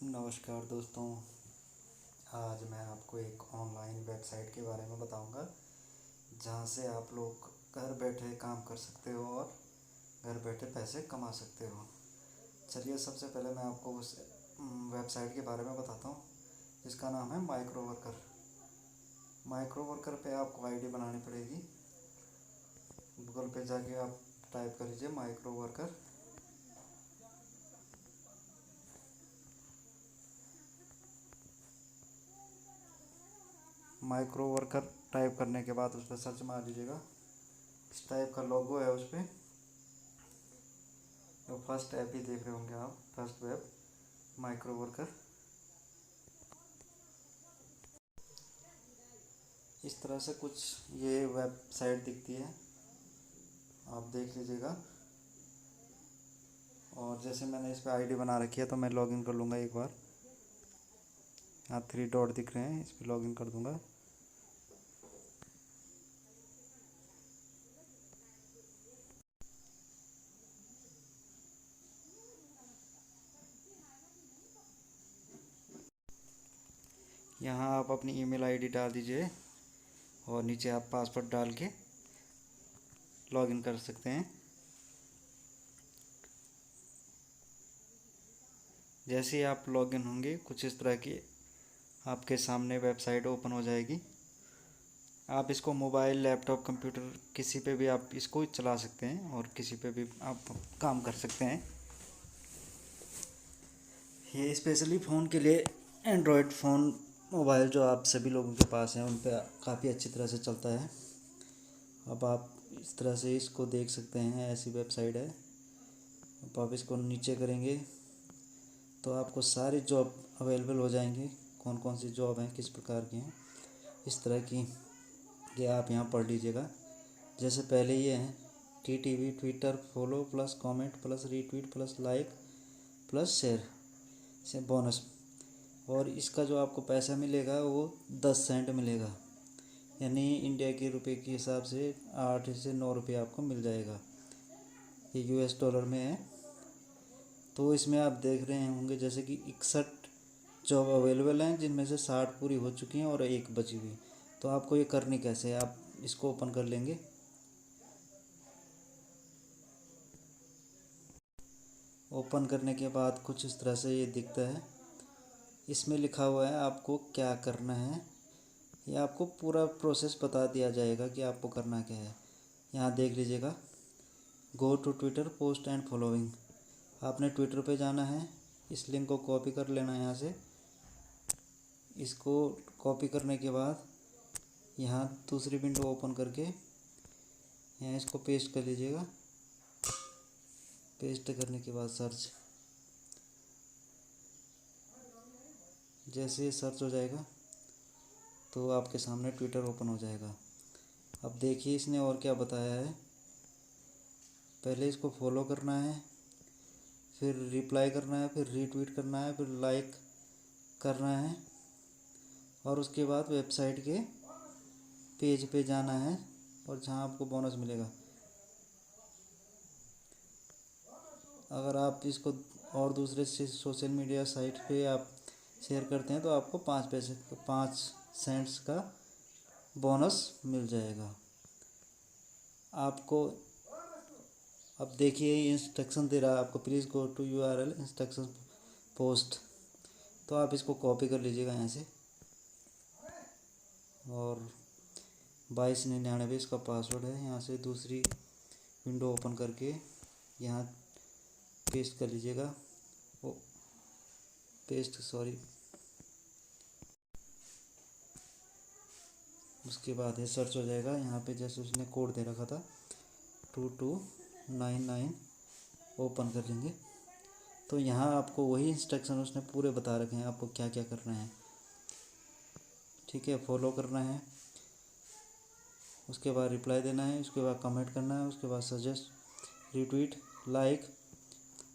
नमस्कार दोस्तों। आज मैं आपको एक ऑनलाइन वेबसाइट के बारे में बताऊंगा जहां से आप लोग घर बैठे काम कर सकते हो और घर बैठे पैसे कमा सकते हो। चलिए सबसे पहले मैं आपको उस वेबसाइट के बारे में बताता हूं जिसका नाम है माइक्रो वर्कर। माइक्रो वर्कर पे आपको आईडी बनानी पड़ेगी। गूगल पे जाके आप टाइप कर लीजिए micro worker. Micro worker type करने के बाद उस पर सर्च मार लीजिएगा। इस टाइप का लोगो है उस पर। तो फर्स्ट ऐप ही देख रहे होंगे आप, फर्स्ट वेब माइक्रो वर्कर। इस तरह से कुछ ये वेबसाइट दिखती है, आप देख लीजिएगा। और जैसे मैंने इस पर आईडी बना रखी है तो मैं लॉगिन कर लूँगा एक बार। यहाँ 3 डॉट दिख रहे हैं, इस पर लॉगिन कर दूँगा। यहाँ आप अपनी ईमेल आईडी डाल दीजिए और नीचे आप पासवर्ड डाल के लॉगिन कर सकते हैं। जैसे ही आप लॉगिन होंगे कुछ इस तरह की आपके सामने वेबसाइट ओपन हो जाएगी। आप इसको मोबाइल, लैपटॉप, कंप्यूटर किसी पे भी आप इसको चला सकते हैं और किसी पे भी आप काम कर सकते हैं। ये स्पेशली फ़ोन के लिए, एंड्रॉयड फ़ोन मोबाइल जो आप सभी लोगों के पास हैं उन पर काफ़ी अच्छी तरह से चलता है। अब आप इस तरह से इसको देख सकते हैं, ऐसी वेबसाइट है। अब आप इसको नीचे करेंगे तो आपको सारी जॉब अवेलेबल हो जाएंगी, कौन कौन सी जॉब हैं, किस प्रकार की हैं, इस तरह की ये आप यहाँ पढ़ लीजिएगा। जैसे पहले ये हैं TTV, Twitter follow plus comment plus retweet plus like plus share से बोनस। और इसका जो आपको पैसा मिलेगा वो 10 सेंट मिलेगा, यानी इंडिया के रुपए के हिसाब से 8 से 9 रुपये आपको मिल जाएगा। ये US डॉलर में है। तो इसमें आप देख रहे होंगे जैसे कि 61 जॉब अवेलेबल हैं जिनमें से 60 पूरी हो चुकी हैं और एक बची हुई। तो आपको ये करनी कैसे है, आप इसको ओपन कर लेंगे। ओपन करने के बाद कुछ इस तरह से ये दिखता है। इसमें लिखा हुआ है आपको क्या करना है। ये आपको पूरा प्रोसेस बता दिया जाएगा कि आपको करना क्या है। यहाँ देख लीजिएगा, go to Twitter post and following. आपने ट्विटर पे जाना है, इस लिंक को कॉपी कर लेना है यहाँ से। इसको कॉपी करने के बाद यहाँ दूसरी विंडो ओपन करके यहाँ इसको पेस्ट कर लीजिएगा। पेस्ट करने के बाद सर्च, जैसे सर्च हो जाएगा तो आपके सामने ट्विटर ओपन हो जाएगा। अब देखिए इसने और क्या बताया है। पहले इसको फॉलो करना है, फिर रिप्लाई करना है, फिर रीट्वीट करना है, फिर लाइक करना है और उसके बाद वेबसाइट के पेज पे जाना है और जहाँ आपको बोनस मिलेगा। अगर आप इसको और दूसरे से सोशल मीडिया साइट पे आप शेयर करते हैं तो आपको 5 सेंट्स का बोनस मिल जाएगा आपको। अब देखिए इंस्ट्रक्शन दे रहा है आपको, please go to URL instruction post. तो आप इसको कॉपी कर लीजिएगा यहाँ से और 2299 इसका पासवर्ड है। यहाँ से दूसरी विंडो ओपन करके यहाँ पेस्ट कर लीजिएगा। ओ पेस्ट सॉरी, उसके बाद ये सर्च हो जाएगा। यहाँ पे जैसे उसने कोड दे रखा था 2299 ओपन कर लेंगे तो यहाँ आपको वही इंस्ट्रक्शन उसने पूरे बता रखे हैं आपको क्या क्या करना है। ठीक है, फॉलो करना है, उसके बाद रिप्लाई देना है, उसके बाद कमेंट करना है, उसके बाद सजेस्ट, रिट्वीट, लाइक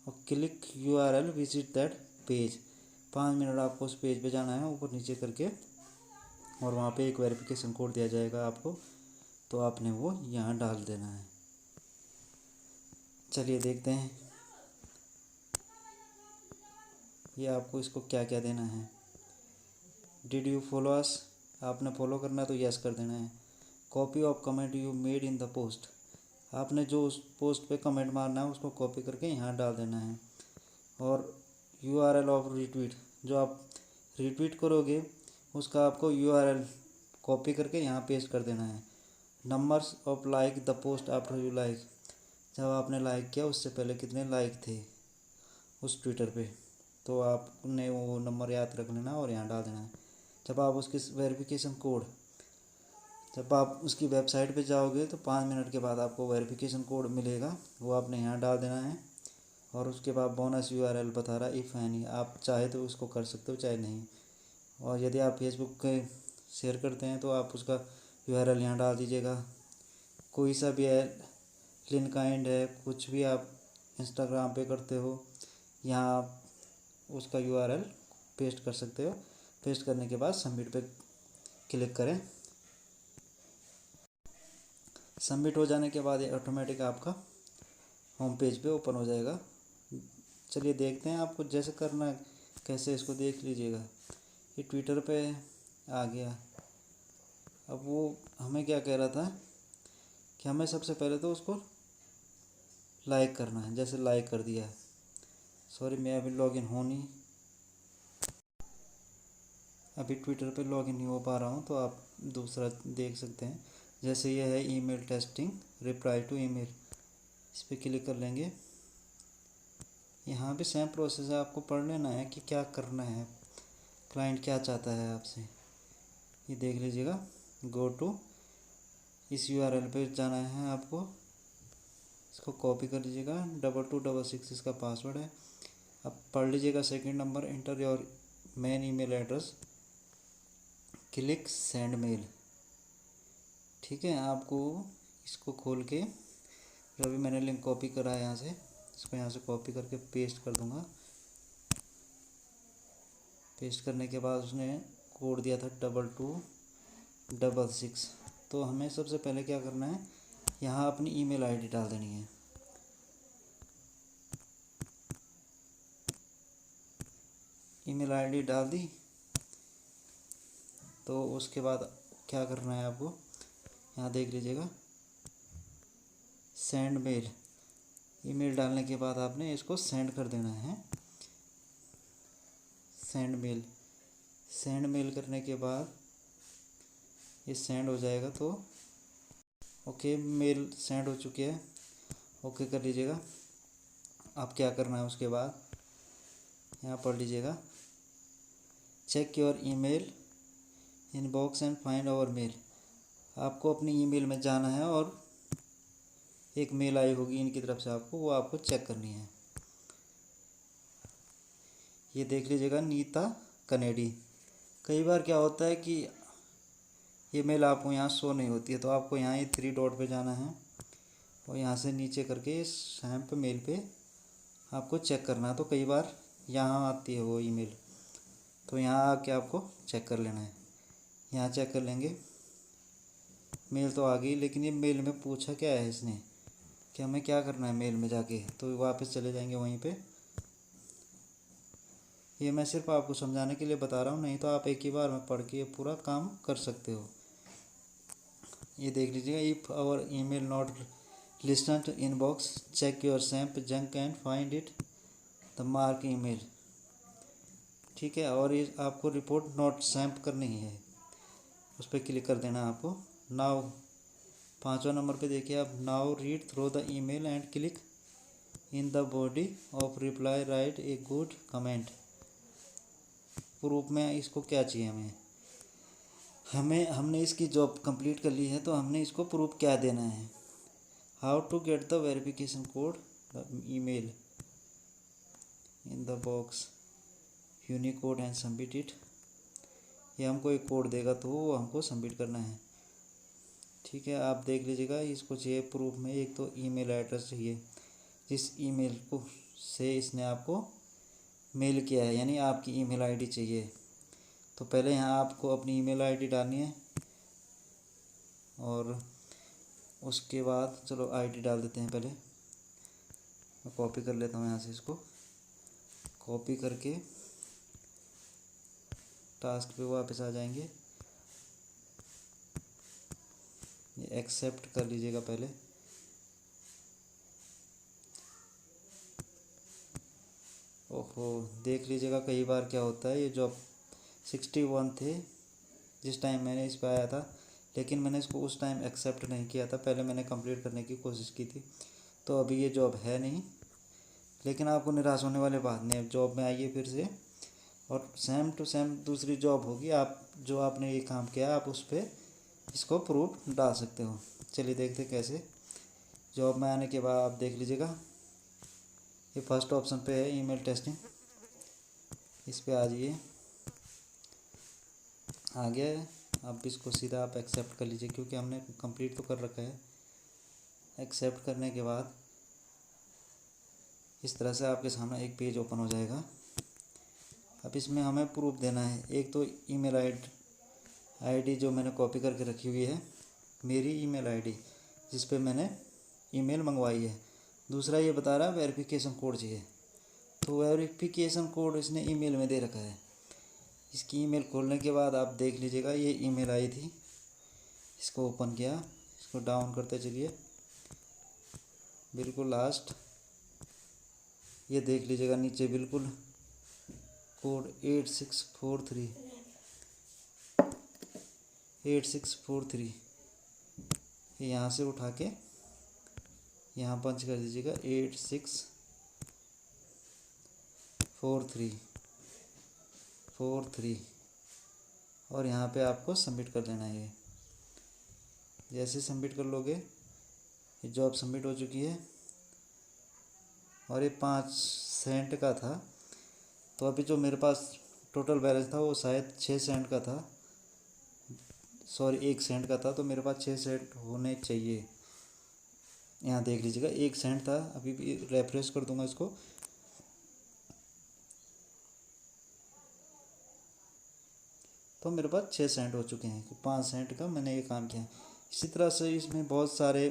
और click URL visit that page. 5 minute आपको उस पेज पे जाना है ऊपर नीचे करके और वहाँ पे एक वेरिफिकेशन कोड दिया जाएगा आपको, तो आपने वो यहाँ डाल देना है। चलिए देखते हैं। ये आपको इसको क्या क्या देना है। डिड यू फॉलो अस, आपने फॉलो करना है तो यस कर देना है। Copy of comment you made in the post, आपने जो उस पोस्ट पे कमेंट मारना है उसको कॉपी करके यहाँ डाल देना है। और URL ऑफ रिट्वीट, जो आप रिट्वीट करोगे उसका आपको URL कॉपी करके यहाँ पेस्ट कर देना है। Numbers of like the post after you like, जब आपने लाइक किया उससे पहले कितने लाइक थे उस ट्विटर पे, तो आपने वो नंबर याद रख लेना और यहाँ डाल देना है। जब आप उसकी वेरिफिकेशन कोड, जब आप उसकी वेबसाइट पे जाओगे तो 5 मिनट के बाद आपको वेरिफिकेशन कोड मिलेगा, वो आपने यहाँ डाल देना है। और उसके बाद बोनस URL बता रहा इफ़ एनी, आप चाहे तो उसको कर सकते हो चाहे नहीं। और यदि आप फेसबुक के शेयर करते हैं तो आप उसका URL यहाँ डाल दीजिएगा। कोई सा भी है, लिंक्डइन है, कुछ भी आप इंस्टाग्राम पे करते हो, यहाँ आप उसका URL पेस्ट कर सकते हो। पेस्ट करने के बाद सबमिट पे क्लिक करें। सबमिट हो जाने के बाद ये ऑटोमेटिक आपका होम पेज पे ओपन हो जाएगा। चलिए देखते हैं आपको जैसे करना है कैसे, इसको देख लीजिएगा। ये ट्विटर पे आ गया। अब वो हमें क्या कह रहा था कि हमें सबसे पहले तो उसको लाइक करना है, जैसे लाइक कर दिया। सॉरी मैं अभी लॉगिन हो नहीं, अभी ट्विटर पे लॉगिन नहीं हो पा रहा हूँ, तो आप दूसरा देख सकते हैं। जैसे ये है email testing reply to email, इस पर क्लिक कर लेंगे। यहाँ भी सेम प्रोसेस है, आपको पढ़ लेना है कि क्या करना है, क्लाइंट क्या चाहता है आपसे। ये देख लीजिएगा, गो टू, इस URL पे जाना है आपको, इसको कॉपी कर लीजिएगा। 2266 इसका पासवर्ड है। अब पढ़ लीजिएगा second number, enter your main email address, click send mail. ठीक है, आपको इसको खोल के, जो अभी मैंने लिंक कॉपी करा है यहाँ से, इसको यहाँ से कॉपी करके पेस्ट कर दूँगा। पेस्ट करने के बाद उसने कोड दिया था 2266, तो हमें सबसे पहले क्या करना है, यहाँ अपनी ईमेल आईडी डाल देनी है। ईमेल आईडी डाल दी, तो उसके बाद क्या करना है आपको, यहाँ देख लीजिएगा सेंड मेल। ईमेल डालने के बाद आपने इसको सेंड कर देना है। सेंड मेल, सेंड मेल करने के बाद ये सेंड हो जाएगा। तो ओके, मेल सेंड हो चुकी है, ओके कर लीजिएगा। अब क्या करना है उसके बाद, यहाँ पढ़ लीजिएगा, check your email inbox and find our mail. आपको अपनी ईमेल में जाना है और एक मेल आई होगी इनकी तरफ से आपको, वो आपको चेक करनी है। ये देख लीजिएगा, नीता कनेडी। कई बार क्या होता है कि ये मेल आपको यहाँ शो नहीं होती है, तो आपको यहाँ ये 3 डॉट पे जाना है और यहाँ से नीचे करके सैम्प मेल पे आपको चेक करना है। तो कई बार यहाँ आती है वो ईमेल, तो यहाँ आके आपको चेक कर लेना है। यहाँ चेक कर लेंगे, मेल तो आ गई, लेकिन ये मेल में पूछा क्या है इसने कि हमें क्या करना है मेल में जाके, तो वापस चले जाएंगे वहीं पे। ये मैं सिर्फ आपको समझाने के लिए बता रहा हूँ, नहीं तो आप एक ही बार में पढ़ के पूरा काम कर सकते हो। ये देख लीजिएगा, if our email not listed inbox check your सैम्प junk and find it the mark email. ठीक है, और ये आपको रिपोर्ट नोट सैम्प करनी है, उस पर क्लिक कर देना है आपको। नाउ 5वां नंबर पे देखिए आप, now read through the email and click in the body of reply right a good comment. Proof में इसको क्या चाहिए हमने इसकी जॉब कंप्लीट कर ली है, तो हमने इसको प्रूफ क्या देना है। How to get the verification code the email in the box unicode and submit it. ये हमको एक कोड देगा तो वो हमको सबमिट करना है। ठीक है, आप देख लीजिएगा, इसको चाहिए प्रूफ में एक तो ईमेल एड्रेस चाहिए, जिस ईमेल को से इसने आपको मेल किया है, यानी आपकी ईमेल आईडी चाहिए। तो पहले यहाँ आपको अपनी ईमेल आईडी डालनी है, और उसके बाद चलो आईडी डाल देते हैं। पहले मैं कॉपी कर लेता हूँ यहाँ से, इसको कॉपी करके टास्क पे वापस आ जाएंगे। ये एक्सेप्ट कर लीजिएगा पहले। ओहो, देख लीजिएगा कई बार क्या होता है, ये जॉब 61 थे जिस टाइम मैंने इस पर आया था, लेकिन मैंने इसको उस टाइम एक्सेप्ट नहीं किया था, पहले मैंने कंप्लीट करने की कोशिश की थी, तो अभी ये जॉब है नहीं। लेकिन आपको निराश होने वाले बात नहीं, अब जॉब में आइए फिर से, और सेम टू सेम दूसरी जॉब होगी, आप जो आपने ये काम किया आप उस पर इसको प्रूफ डाल सकते हो। चलिए देखते कैसे। जॉब में आने के बाद आप देख लीजिएगा, ये फर्स्ट ऑप्शन पे है ईमेल टेस्टिंग, इस पे आ जाइए। आ गया है, अब इसको सीधा आप एक्सेप्ट कर लीजिए क्योंकि हमने कंप्लीट तो कर रखा है। एक्सेप्ट करने के बाद इस तरह से आपके सामने एक पेज ओपन हो जाएगा। अब इसमें हमें प्रूफ देना है, एक तो ईमेल आईडी जो मैंने कॉपी करके रखी हुई है, मेरी ईमेल आईडी जिस पे मैंने ईमेल मंगवाई है। दूसरा ये बता रहा है वेरिफिकेशन कोड चाहिए, तो वेरिफिकेशन कोड इसने ईमेल में दे रखा है। इसकी ईमेल खोलने के बाद आप देख लीजिएगा ये ईमेल आई थी, इसको ओपन किया, इसको डाउन करते चलिए बिल्कुल लास्ट, ये देख लीजिएगा नीचे बिल्कुल कोड 8643 ये यहाँ से उठा के यहाँ पंच कर दीजिएगा 8643 और यहाँ पे आपको सबमिट कर देना है। जैसे सबमिट कर लोगे ये जॉब सबमिट हो चुकी है, और ये 5 सेंट का था, तो अभी जो मेरे पास टोटल बैलेंस था वो शायद 6 सेंट का था, सॉरी 1 सेंट का था, तो मेरे पास 6 सेंट होने चाहिए। यहाँ देख लीजिएगा 1 सेंट था, अभी भी रेफ्रेश कर दूंगा इसको, तो मेरे पास 6 सेंट हो चुके हैं, 5 सेंट का मैंने ये काम किया। इसी तरह से इसमें बहुत सारे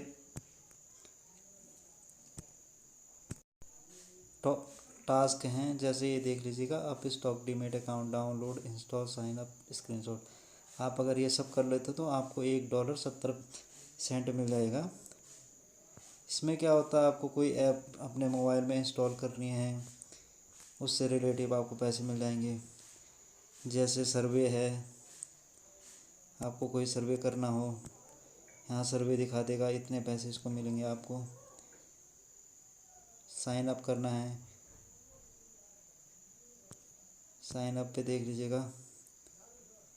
टास्क हैं, जैसे ये देख लीजिएगा आप stock demat account download install sign up screenshot, आप अगर ये सब कर लेते तो आपको $1.70 मिल जाएगा। इसमें क्या होता है, आपको कोई ऐप अपने मोबाइल में इंस्टॉल करनी है, उससे रिलेटिव आपको पैसे मिल जाएंगे। जैसे सर्वे है, आपको कोई सर्वे करना हो, यहाँ सर्वे दिखा देगा, इतने पैसे इसको मिलेंगे आपको। साइन अप करना है, साइन अप पे देख लीजिएगा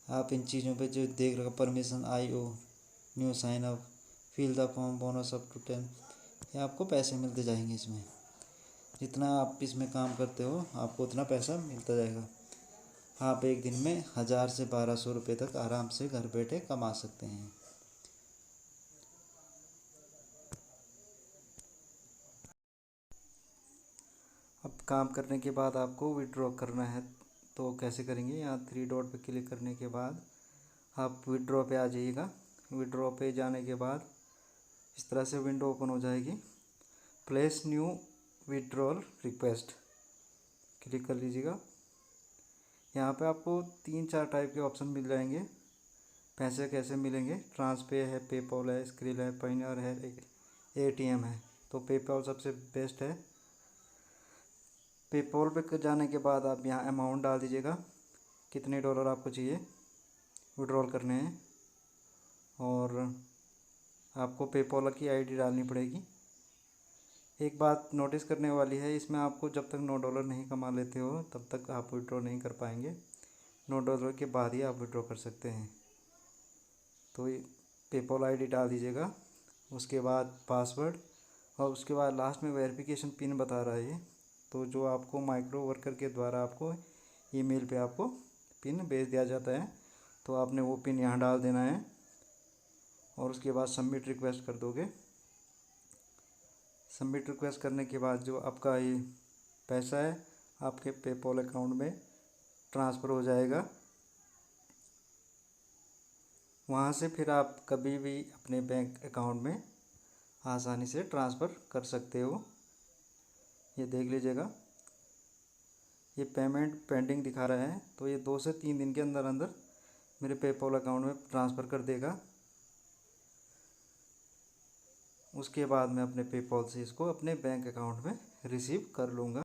आप इन चीज़ों पे जो देख रहे हो, permission IO new sign up fill the form bonus up to 10, ये आपको पैसे मिलते जाएंगे। इसमें जितना आप इसमें काम करते हो आपको उतना पैसा मिलता जाएगा। आप एक दिन में 1000 से 1200 रुपये तक आराम से घर बैठे कमा सकते हैं। अब काम करने के बाद आपको विड्रॉ करना है, तो कैसे करेंगे, यहाँ 3 डॉट पे क्लिक करने के बाद आप विड्रॉ पे आ जाइएगा। विड्रॉ पे जाने के बाद इस तरह से विंडो ओपन हो जाएगी, place new withdrawal request click कर लीजिएगा। यहाँ पे आपको 3-4 टाइप के ऑप्शन मिल जाएंगे, पैसे कैसे मिलेंगे, ट्रांसपे है, पेपॉल है, स्क्रिल है, पायनियर है, ATM है। तो पेपॉल सबसे बेस्ट है। पेपॉल पे जाने के बाद आप यहाँ अमाउंट डाल दीजिएगा, कितने डॉलर आपको चाहिए विड्रॉल करने हैं, और आपको पेपॉल की ID डालनी पड़ेगी। एक बात नोटिस करने वाली है, इसमें आपको जब तक $9 नहीं कमा लेते हो तब तक आप विड्रॉ नहीं कर पाएंगे, $9 के बाद ही आप विड्रॉ कर सकते हैं। तो ये पेपॉल ID डाल दीजिएगा, उसके बाद पासवर्ड, और उसके बाद लास्ट में वेरिफिकेशन पिन बता रहा है, तो जो आपको माइक्रो वर्कर के द्वारा आपको ईमेल पे आपको पिन भेज दिया जाता है, तो आपने वो पिन यहाँ डाल देना है, और उसके बाद सबमिट रिक्वेस्ट कर दोगे। सबमिट रिक्वेस्ट करने के बाद जो आपका ये पैसा है आपके पेपॉल अकाउंट में ट्रांसफ़र हो जाएगा। वहाँ से फिर आप कभी भी अपने बैंक अकाउंट में आसानी से ट्रांसफ़र कर सकते हो। ये देख लीजिएगा, ये पेमेंट पेंडिंग दिखा रहा है, तो ये 2 से 3 दिन के अंदर अंदर मेरे पेपॉल अकाउंट में ट्रांसफ़र कर देगा। उसके बाद मैं अपने पेपॉल से इसको अपने बैंक अकाउंट में रिसीव कर लूँगा।